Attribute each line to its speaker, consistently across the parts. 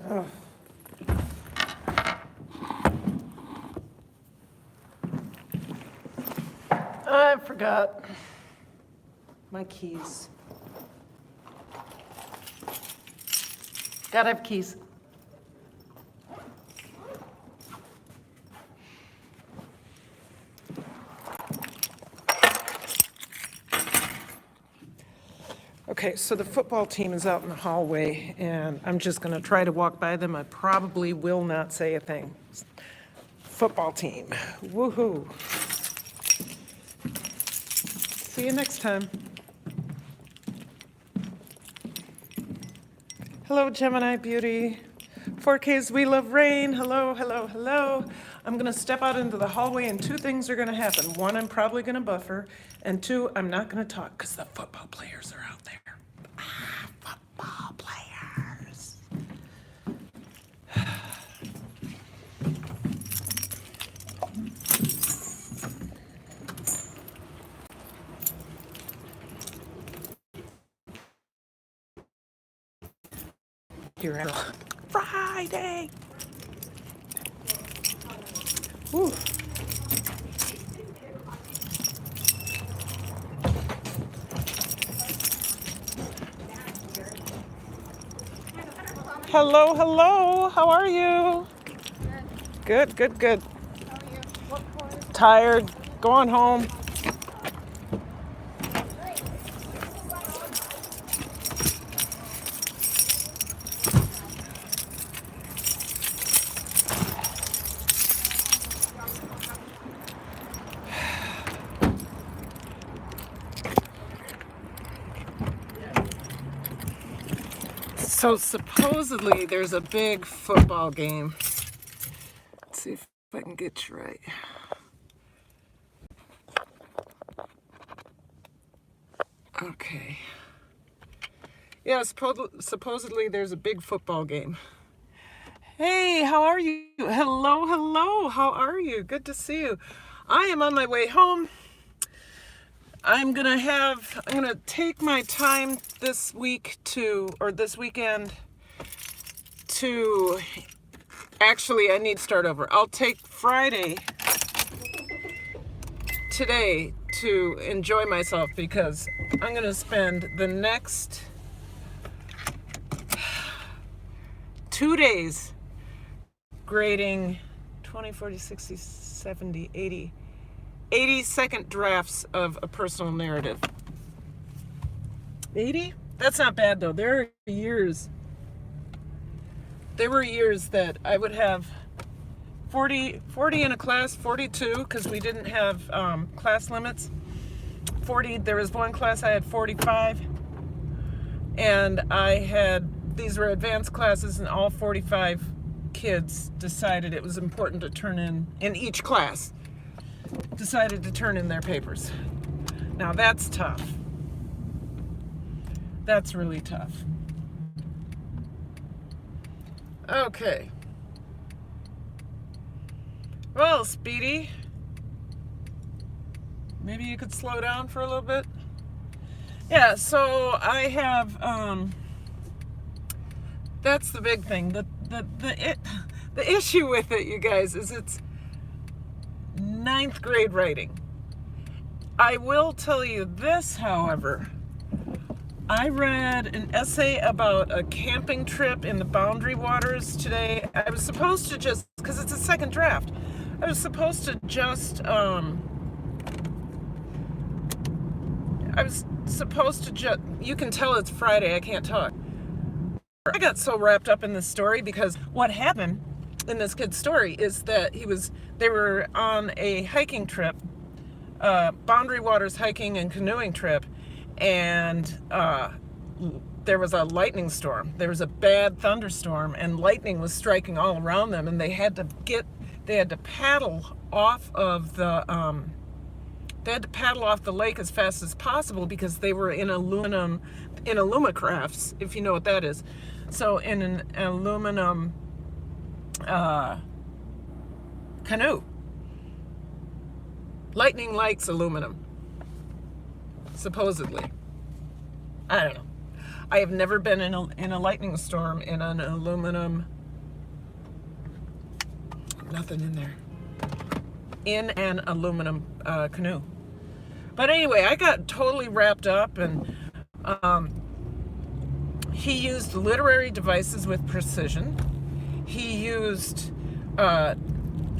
Speaker 1: Oh. I forgot my keys. Gotta have keys. Okay, so the football team is out in the hallway, and I'm just going to try to walk by them. I probably will not say a thing. Football team, woohoo. See you next time. Hello, Gemini Beauty. 4Ks, we love rain. Hello, hello, hello. I'm going to step out into the hallway, and two things are going to happen. One, I'm probably going to buffer, and two, I'm not going to talk because the football players are out there. Football players. Here, Friday. Woo. Hello, hello. How are you? Good, good, good.
Speaker 2: How are you? What course?
Speaker 1: Tired. Going home. So supposedly there's a big football game. Let's see if I can get you right. Okay. Yeah, supposedly there's a big football game. Hey, how are you? Hello, hello. How are you? Good to see you. I am on my way home. I'm gonna take my time this weekend to, actually I need to start over. I'll take Friday today to enjoy myself because I'm gonna spend the next 2 days grading 20, 40, 60, 70, 80 second drafts of a personal narrative. 80? That's not bad though. There were years that I would have 40 in a class, 42, because we didn't have class limits. 40, there was one class I had 45, and these were advanced classes, and all 45 kids decided it was important to turn in each class, decided to turn in their papers. Now that's tough. That's really tough. Okay. Well, Speedy, maybe you could slow down for a little bit. Yeah, so I have, that's the big thing. The issue with it, you guys, is it's 9th grade writing. I will tell you this, however. I read an essay about a camping trip in the Boundary Waters today. I was supposed to just, because it's a second draft, I was supposed to just, you can tell it's Friday, I can't talk. I got so wrapped up in this story because what happened in this kid's story is that they were on a hiking trip, Boundary Waters hiking and canoeing trip, and there was a lightning storm. There was a bad thunderstorm, and lightning was striking all around them, and they had to paddle off of the lake as fast as possible because they were in alumacrafts, if you know what that is. So in an aluminum canoe. Lightning likes aluminum, supposedly. I don't know. I have never been in a lightning storm in an aluminum, nothing in there, in an aluminum canoe. But anyway, I got totally wrapped up, and he used literary devices with precision. He used,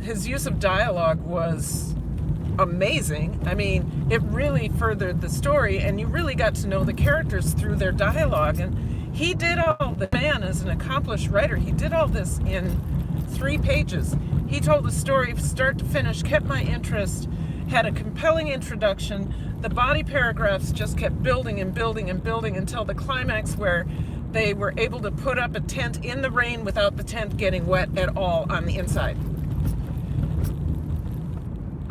Speaker 1: his use of dialogue was amazing. I mean, it really furthered the story, and you really got to know the characters through their dialogue. And he did all, the man is an accomplished writer. He did all this in 3 pages. He told the story start to finish, kept my interest, had a compelling introduction. The body paragraphs just kept building and building and building until the climax where they were able to put up a tent in the rain without the tent getting wet at all on the inside.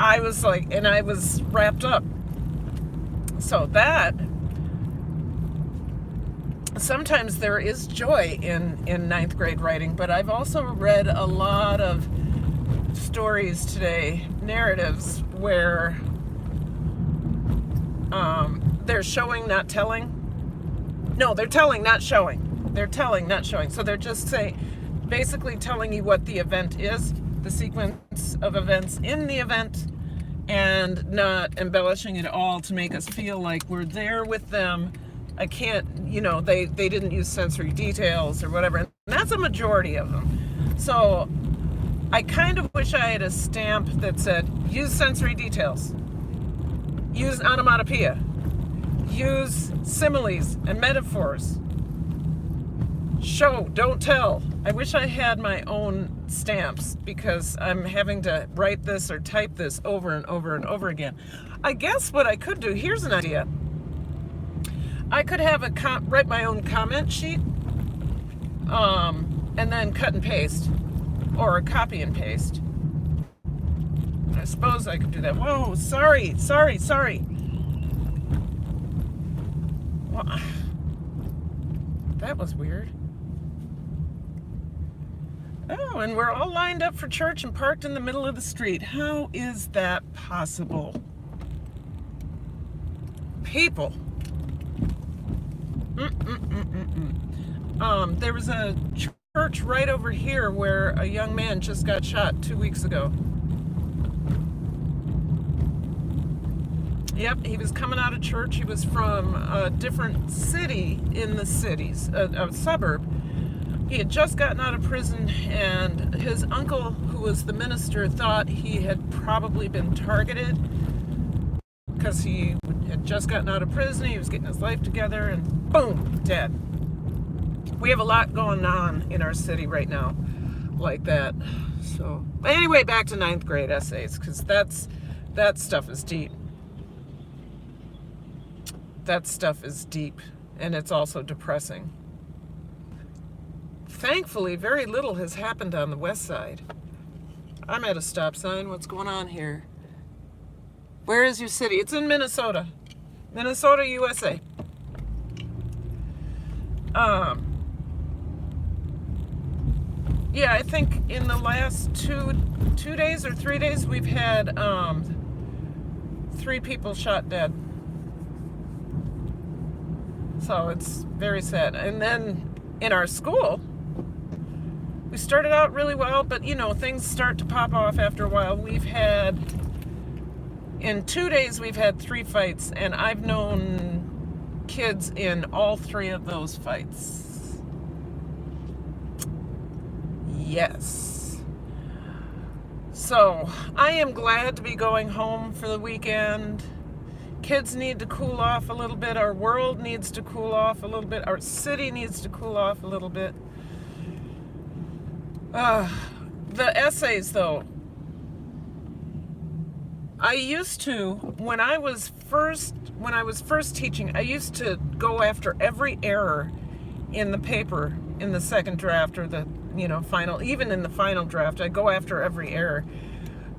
Speaker 1: I was like, and I was wrapped up. So that, sometimes there is joy in ninth grade writing, but I've also read a lot of stories today, narratives, where they're showing, not telling. No, they're telling, not showing. They're telling, not showing. So they're just basically telling you what the event is, the sequence of events in the event, and not embellishing it all to make us feel like we're there with them. I can't, they didn't use sensory details or whatever. And that's a majority of them. So I kind of wish I had a stamp that said, use sensory details, use onomatopoeia, use similes and metaphors, show, don't tell. I wish I had my own stamps, because I'm having to write this or type this over and over and over again. I guess what I could do, here's an idea. I could have write my own comment sheet, and then cut and paste, or copy and paste. I suppose I could do that. Whoa, sorry. Well, that was weird. Oh, and we're all lined up for church and parked in the middle of the street. How is that possible? People. There was a church right over here where a young man just got shot 2 weeks ago. Yep, he was coming out of church. He was from a different city in the cities, a suburb. He had just gotten out of prison, and his uncle, who was the minister, thought he had probably been targeted because he had just gotten out of prison. He was getting his life together, and boom, dead. We have a lot going on in our city right now like that. So anyway, back to ninth grade essays, because that stuff is deep. That stuff is deep, and it's also depressing. Thankfully, very little has happened on the west side. I'm at a stop sign. What's going on here? Where is your city? It's in Minnesota. Minnesota, USA. Yeah, I think in the last two days or 3 days, we've had 3 people shot dead. So it's very sad. And then in our school, we started out really well, but things start to pop off after a while. In 2 days, we've had 3 fights, and I've known kids in all 3 of those fights. Yes. So I am glad to be going home for the weekend. Kids need to cool off a little bit. Our world needs to cool off a little bit. Our city needs to cool off a little bit. The essays, though. I used to, when I was first teaching, I used to go after every error in the paper in the second draft or the final, even in the final draft. I go after every error.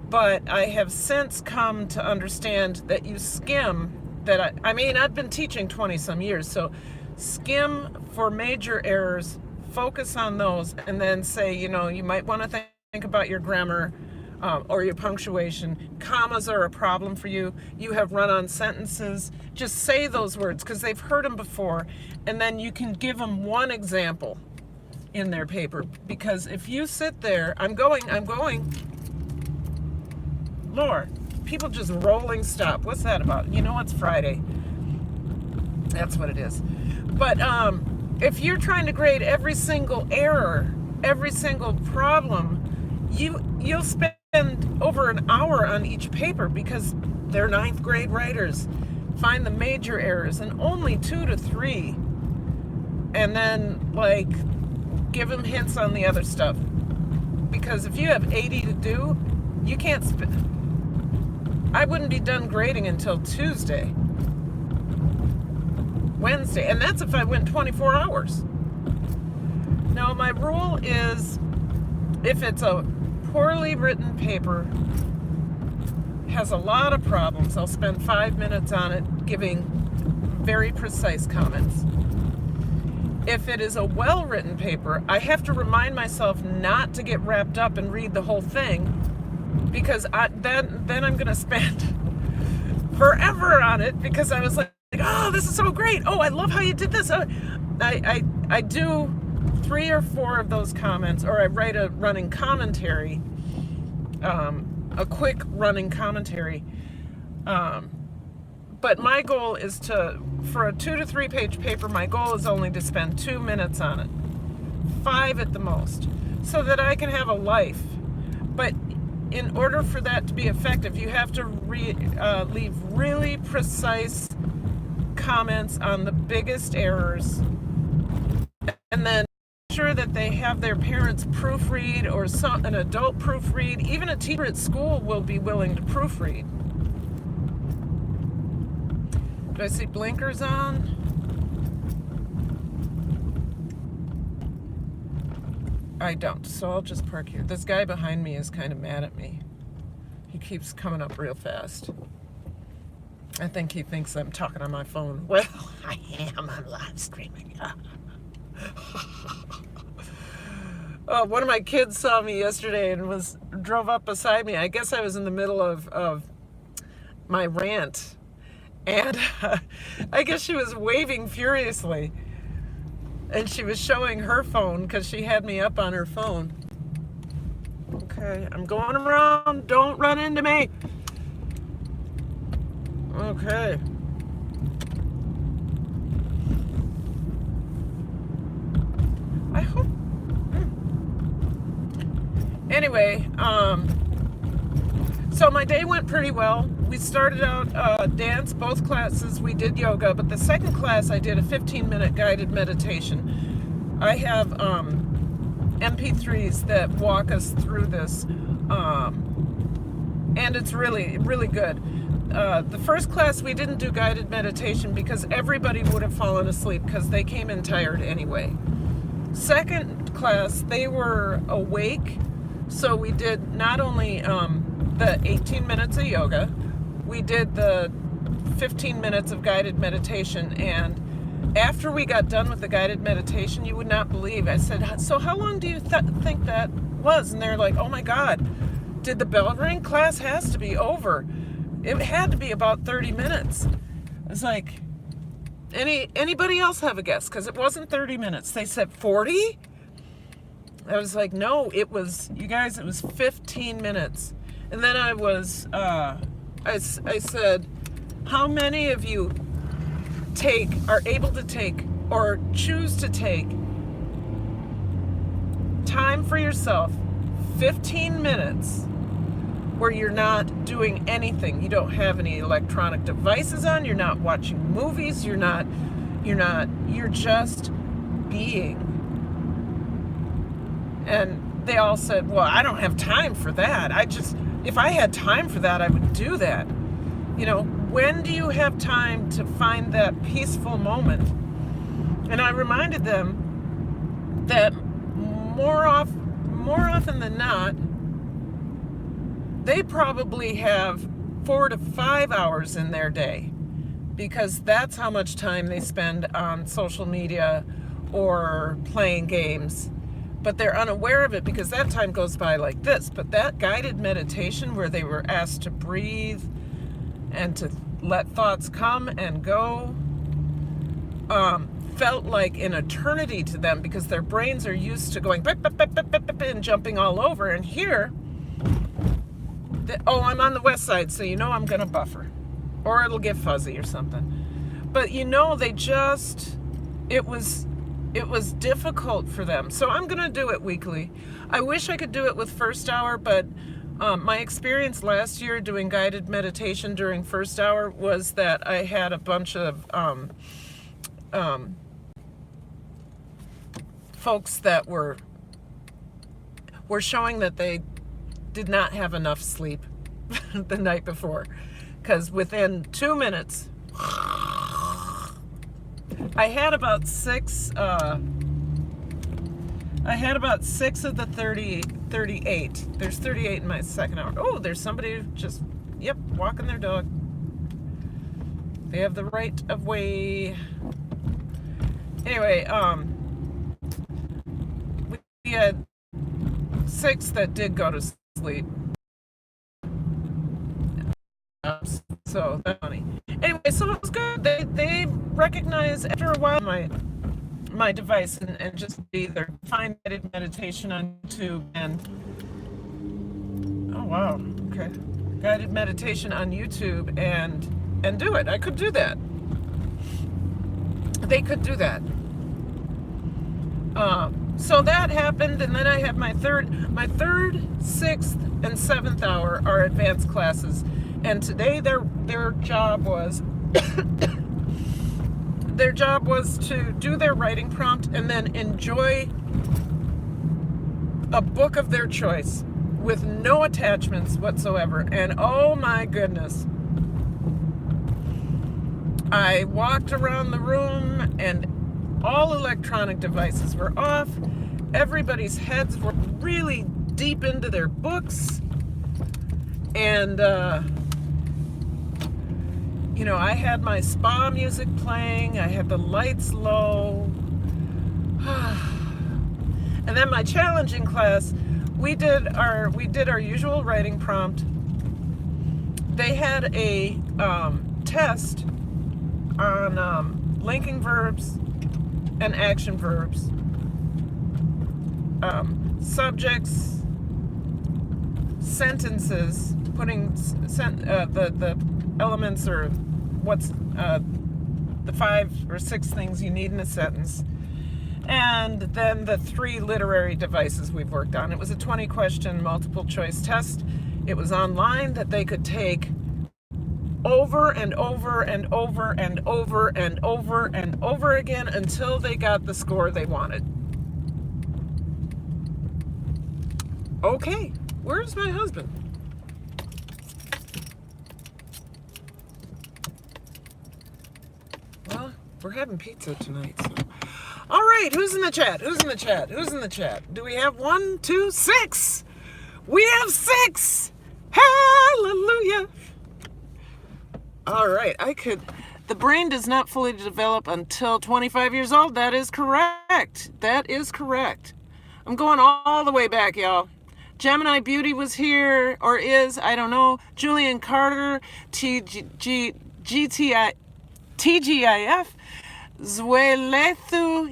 Speaker 1: But I have since come to understand that you skim, I've been teaching 20 some years, so skim for major errors, focus on those, and then say, you might want to think about your grammar, or your punctuation. Commas are a problem for you. You have run-on sentences. Just say those words because they've heard them before, and then you can give them one example in their paper. Because if you sit there, I'm going. Lord, people just rolling stop. What's that about? You know it's Friday. That's what it is. But if you're trying to grade every single error, every single problem, you'll spend over an hour on each paper because they're ninth grade writers. Find the major errors and only 2 to 3. And then give them hints on the other stuff. Because if you have 80 to do, you can't I wouldn't be done grading until Tuesday. Wednesday, and that's if I went 24 hours. Now, my rule is if it's a poorly written paper, has a lot of problems, I'll spend 5 minutes on it giving very precise comments. If it is a well-written paper, I have to remind myself not to get wrapped up and read the whole thing because then I'm going to spend forever on it because I was like, oh, this is so great. Oh, I love how you did this. I do 3 or 4 of those comments, or I write a running commentary, a quick running commentary. But my goal is for a 2 to 3 page paper, my goal is only to spend 2 minutes on it, 5 at the most, so that I can have a life. But in order for that to be effective, you have to leave really precise comments on the biggest errors, and then make sure that they have their parents proofread or an adult proofread. Even a teacher at school will be willing to proofread. Do I see blinkers on? I don't, so I'll just park here. This guy behind me is kind of mad at me. He keeps coming up real fast. I think he thinks I'm talking on my phone. Well, I am. I'm live streaming. One of my kids saw me yesterday and drove up beside me. I guess I was in the middle of my rant. And I guess she was waving furiously. And she was showing her phone because she had me up on her phone. Okay, I'm going around. Don't run into me. Okay. I hope. Anyway, so my day went pretty well. We started out dance, both classes. We did yoga, but the second class I did a 15-minute guided meditation. I have MP3s that walk us through this, and it's really, really good. The first class we didn't do guided meditation because everybody would have fallen asleep because they came in tired anyway. Second class, they were awake, so we did not only the 18 minutes of yoga, we did the 15 minutes of guided meditation, and after we got done with the guided meditation, you would not believe, I said, so how long do you think that was? And they're like, oh my God, did the bell ring? Class has to be over. It had to be about 30 minutes. It's like, anybody else have a guess? Because it wasn't 30 minutes. They said 40? I was like, no, it was, you guys, it was 15 minutes. And then I was, I said, how many of you are able to take or choose to take time for yourself, 15 minutes, where you're not doing anything. You don't have any electronic devices on, you're not watching movies, you're just being. And they all said, well, I don't have time for that. If I had time for that, I would do that. You know, when do you have time to find that peaceful moment? And I reminded them that more often than not, they probably have 4 to 5 hours in their day, because that's how much time they spend on social media or playing games. but they're unaware of it because that time goes by like this. But that guided meditation where they were asked to breathe and to let thoughts come and go felt like an eternity to them because their brains are used to going and jumping all over. And here, oh, I'm on the west side, so I'm going to buffer. Or it'll get fuzzy or something. But it was difficult for them. So I'm going to do it weekly. I wish I could do it with first hour, but my experience last year doing guided meditation during first hour was that I had a bunch of folks that were showing that they did not have enough sleep the night before, because within 2 minutes I had about six of the 38. There's 38 in my second hour. Oh, there's somebody just walking their dog. They have the right of way. Anyway, we had 6 that did go to sleep. So that's funny. Anyway, so it was good. They recognize after a while my device and just either find guided meditation on YouTube and oh wow, okay, guided meditation on YouTube and do it. I could do that. They could do that. So that happened, and then I have my third, 6th, and 7th hour are advanced classes, and today their job was to do their writing prompt and then enjoy a book of their choice with no attachments whatsoever. And oh my goodness, I walked around the room and all electronic devices were off. Everybody's heads were really deep into their books. And, I had my spa music playing. I had the lights low. And then my challenging class, we did our usual writing prompt. They had a test on linking verbs and action verbs, subjects, sentences, putting the elements or what's the 5 or 6 things you need in a sentence, and then the 3 literary devices we've worked on. It was a 20-question multiple choice test. It was online that they could take over and over and over and over and over and over again until they got the score they wanted. Okay, where's my husband? Well, we're having pizza tonight, so. All right, who's in the chat? Do we have 1, 2, 6? We have 6! Hallelujah! All right, the brain does not fully develop until 25 years old. That is correct. I'm going all the way back, y'all. Gemini Beauty was here, or is, I don't know. Julian Carter, TGIF, Zwelethu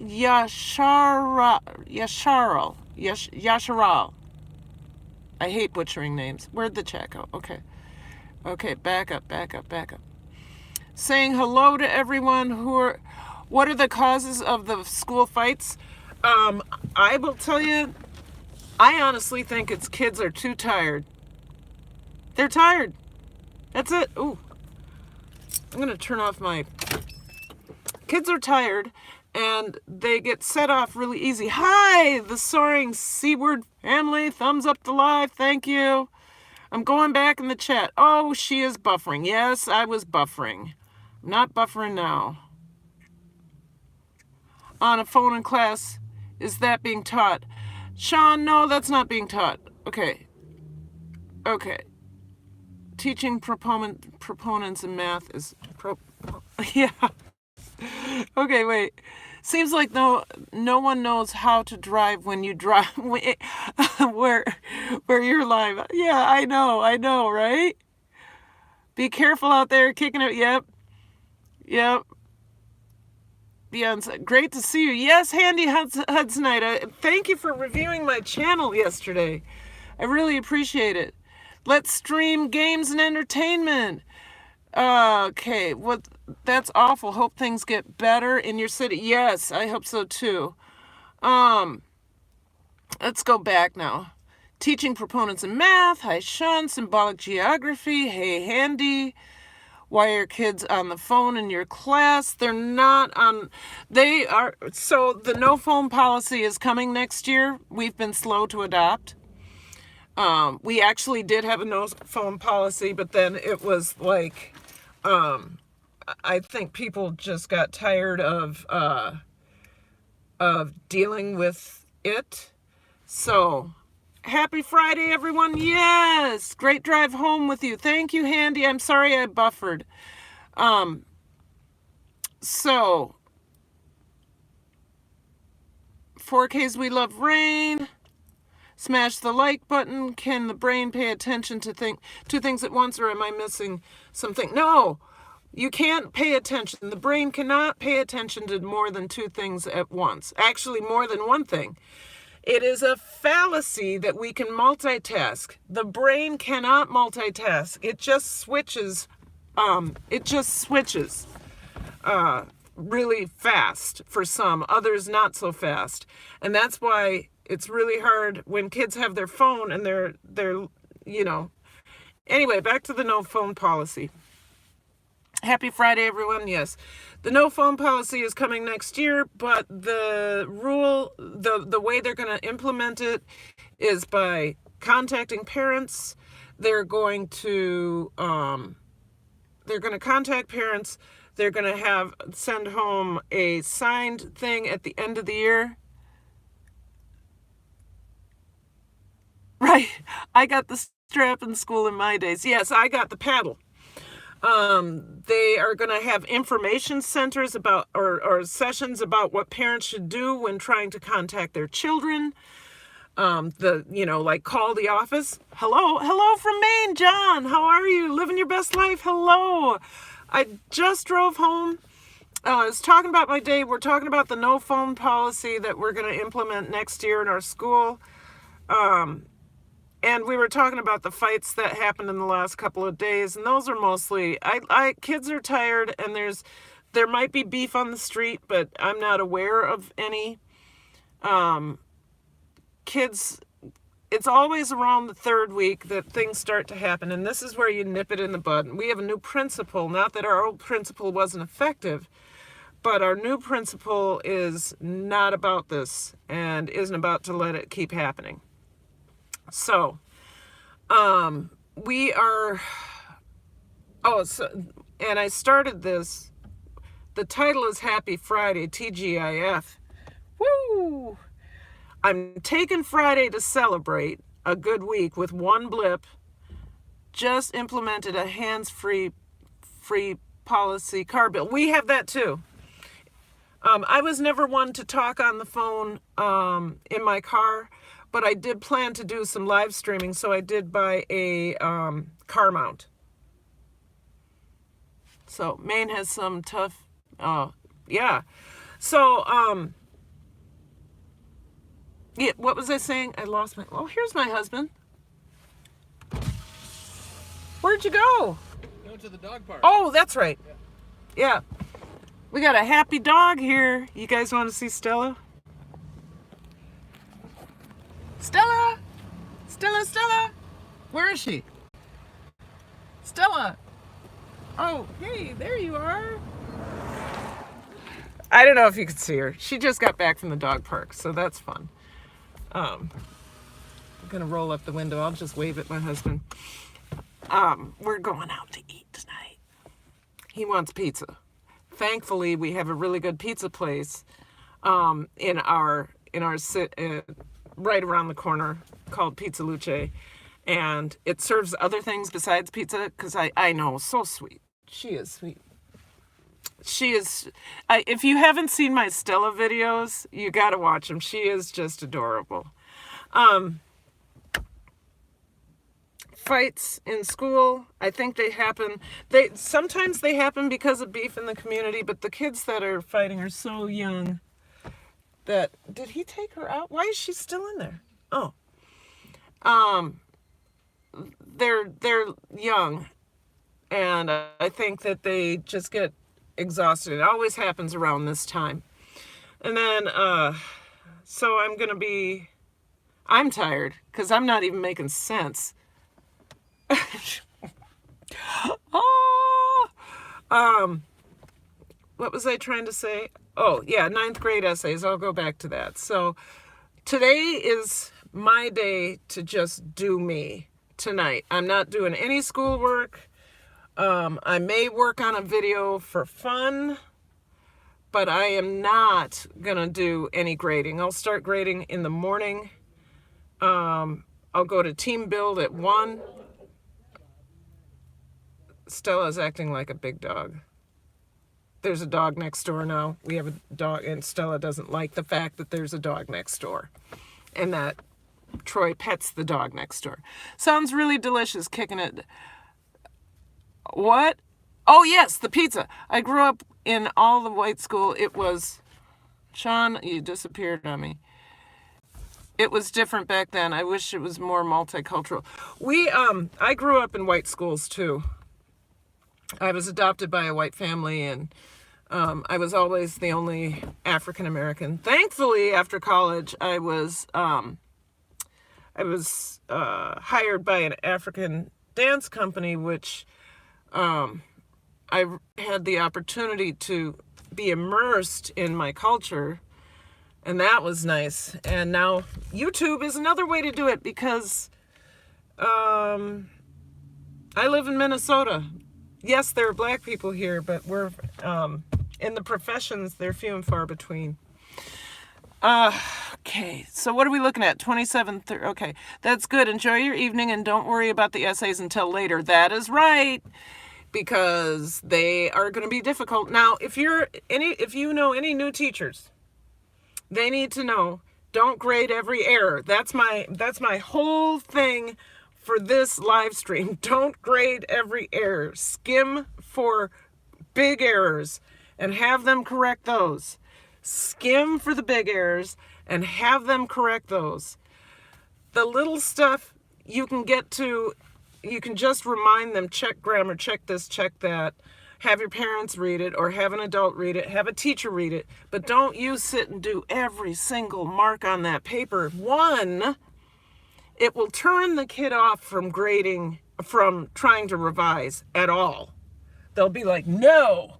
Speaker 1: Yasharal. I hate butchering names. Where'd the chat go? Okay, back up. Saying hello to everyone what are the causes of the school fights? I will tell you, I honestly think it's kids are too tired. They're tired. That's it. Ooh. I'm going to turn off my... Kids are tired, and they get set off really easy. Hi, the soaring seaward family. Thumbs up to live. Thank you. I'm going back in the chat. Oh, she is buffering. Yes, I was buffering. I'm not buffering now. On a phone in class, is that being taught? Sean, no, that's not being taught. Okay. Teaching proponents in math is... Yeah. Okay, wait. Seems like no one knows how to drive when you drive where you're live. Yeah, I know, right? Be careful out there kicking it. Yep. Beyonce, great to see you. Yes, Handy Hudsonite. Thank you for reviewing my channel yesterday. I really appreciate it. Let's stream games and entertainment. Okay, that's awful. Hope things get better in your city. Yes, I hope so too. Let's go back now. Teaching proponents in math. Hi, Sean. Symbolic geography. Hey, Handy. Why are kids on the phone in your class? They're not on. They are. So the no phone policy is coming next year. We've been slow to adopt. We actually did have a no phone policy, but then it was like, I think people just got tired of dealing with it. So, happy Friday, everyone. Yes, great drive home with you. Thank you, Handy. I'm sorry I buffered. So, 4Ks, we love rain. Smash the like button. Can the brain pay attention to two things at once, or am I missing something? No, you can't pay attention. The brain cannot pay attention to more than two things at once. Actually, more than one thing. It is a fallacy that we can multitask. The brain cannot multitask. It just switches. Really fast for some, others not so fast. And that's why it's really hard when kids have their phone and they're Anyway, back to the no phone policy. Happy Friday, everyone. Yes, the no phone policy is coming next year, but the the way they're going to implement it is by contacting parents. They're going to contact parents. They're going to send home a signed thing at the end of the year. Right. I got the strap in school in my days. Yes, I got the paddle. They are going to have information centers about or sessions about what parents should do when trying to contact their children. Like call the office. Hello from Maine, John. How are you? Living your best life. Hello. I just drove home. I was talking about my day. We're talking about the no phone policy that we're going to implement next year in our school. And we were talking about the fights that happened in the last couple of days, and those are mostly kids are tired, and there might be beef on the street, but I'm not aware of any. Kids, it's always around the third week that things start to happen, and this is where you nip it in the bud. We have a new principal, not that our old principal wasn't effective, but our new principal is not about this and isn't about to let it keep happening. So, we are, and I started this, the title is Happy Friday, TGIF. Woo! I'm taking Friday to celebrate a good week with one blip. Just implemented a hands-free policy car bill. We have that too. I was never one to talk on the phone in my car, but I did plan to do some live streaming, so I did buy a car mount. So Maine has some tough, yeah. So, yeah, what was I saying? I lost here's my husband. Where'd you go?
Speaker 3: Going to the dog park.
Speaker 1: Oh, that's right. Yeah. We got a happy dog here. You guys want to see Stella? Stella! Stella! Where is she? Stella! Oh, hey, there you are. I don't know if you could see her. She just got back from the dog park, so that's fun. I'm gonna roll up the window. I'll just wave at my husband. We're going out to eat tonight. He wants pizza. Thankfully, we have a really good pizza place in our right around the corner called Pizza Luce, and it serves other things besides pizza because I know, so sweet. She is sweet. She is, if you haven't seen my Stella videos, you got to watch them. She is just adorable. Fights in school, I think they happen. Sometimes they happen because of beef in the community, but the kids that are fighting are so young that, did he take her out? Why is she still in there? Oh, they're young, and I think that they just get exhausted. It always happens around this time. And then, so I'm tired because I'm not even making sense. What was I trying to say? Oh, yeah, 9th grade essays. I'll go back to that. So today is my day to just do me tonight. I'm not doing any schoolwork. I may work on a video for fun, but I am not going to do any grading. I'll start grading in the morning. I'll go to team build at 1. Stella's acting like a big dog. There's a dog next door now. We have a dog, and Stella doesn't like the fact that there's a dog next door and that Troy pets the dog next door. Sounds really delicious, kicking it. What? Oh, yes, the pizza. I grew up in all the white school. It was, Sean, you disappeared on me. It was different back then. I wish it was more multicultural. I grew up in white schools too. I was adopted by a white family, and I was always the only African American. Thankfully, after college, I was hired by an African dance company, which I had the opportunity to be immersed in my culture, and that was nice. And now YouTube is another way to do it because I live in Minnesota. Yes, there are black people here, but we're in the professions, they're few and far between. Okay, so what are we looking at? 27th. Okay, that's good. Enjoy your evening and don't worry about the essays until later. That is right, because they are going to be difficult. Now, if you know any new teachers, they need to know, don't grade every error. That's my whole thing for this live stream. Don't grade every error. Skim for big errors and have them correct those. Skim for the big errors and have them correct those. The little stuff you can get to, you can just remind them, check grammar, check this, check that. Have your parents read it or have an adult read it, have a teacher read it, but don't you sit and do every single mark on that paper. One, it will turn the kid off from grading, from trying to revise at all. They'll be like, no,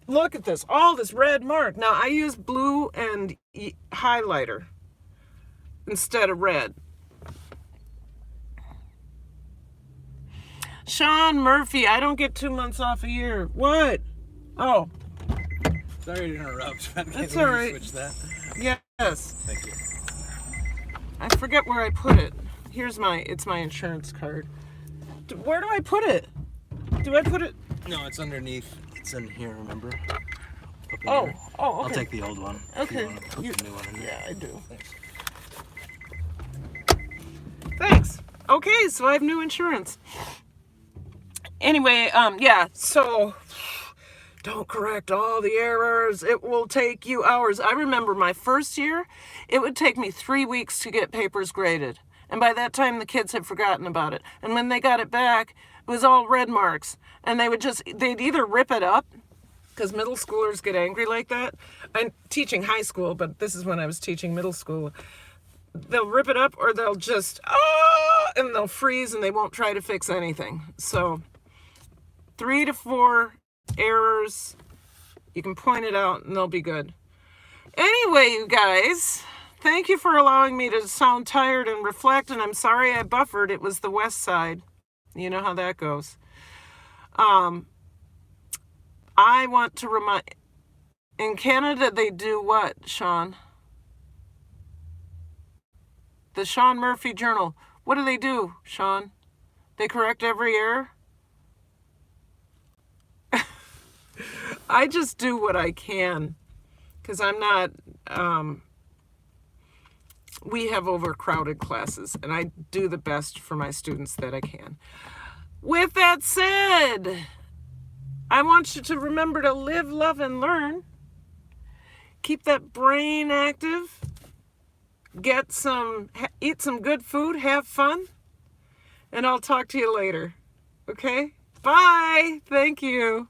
Speaker 1: look at this, all this red mark. Now, I use blue and highlighter instead of red. Sean Murphy, I don't get 2 months off a year. What? Oh.
Speaker 3: Sorry to interrupt.
Speaker 1: That's all right.
Speaker 3: Switch that.
Speaker 1: Yes.
Speaker 3: Thank you.
Speaker 1: I forget where I put it. It's my insurance card. Where do I put it? Do I put it?
Speaker 3: No, it's underneath. It's in here, remember? Up in
Speaker 1: Oh,
Speaker 3: here.
Speaker 1: oh, okay.
Speaker 3: I'll take the old one.
Speaker 1: Okay.
Speaker 3: If you want to put the new one in there.
Speaker 1: Yeah, I do.
Speaker 3: Thanks.
Speaker 1: Thanks. Okay, so I have new insurance. Anyway, yeah, so don't correct all the errors. It will take you hours. I remember my first year, it would take me 3 weeks to get papers graded. And by that time, the kids had forgotten about it. And when they got it back, it was all red marks. And they'd either rip it up, because middle schoolers get angry like that. I'm teaching high school, but this is when I was teaching middle school. They'll rip it up or they'll just, and they'll freeze and they won't try to fix anything. So 3 to 4 errors, you can point it out and they'll be good. Anyway, you guys, thank you for allowing me to sound tired and reflect, and I'm sorry I buffered. It was the west side. You know how that goes. I want to remind, in Canada they do what, Sean? The Sean Murphy Journal. What do they do, Sean? They correct every error? I just do what I can because I'm not, we have overcrowded classes and I do the best for my students that I can. With that said, I want you to remember to live, love, and learn. Keep that brain active. Eat some good food, have fun, and I'll talk to you later. Okay? Bye. Thank you.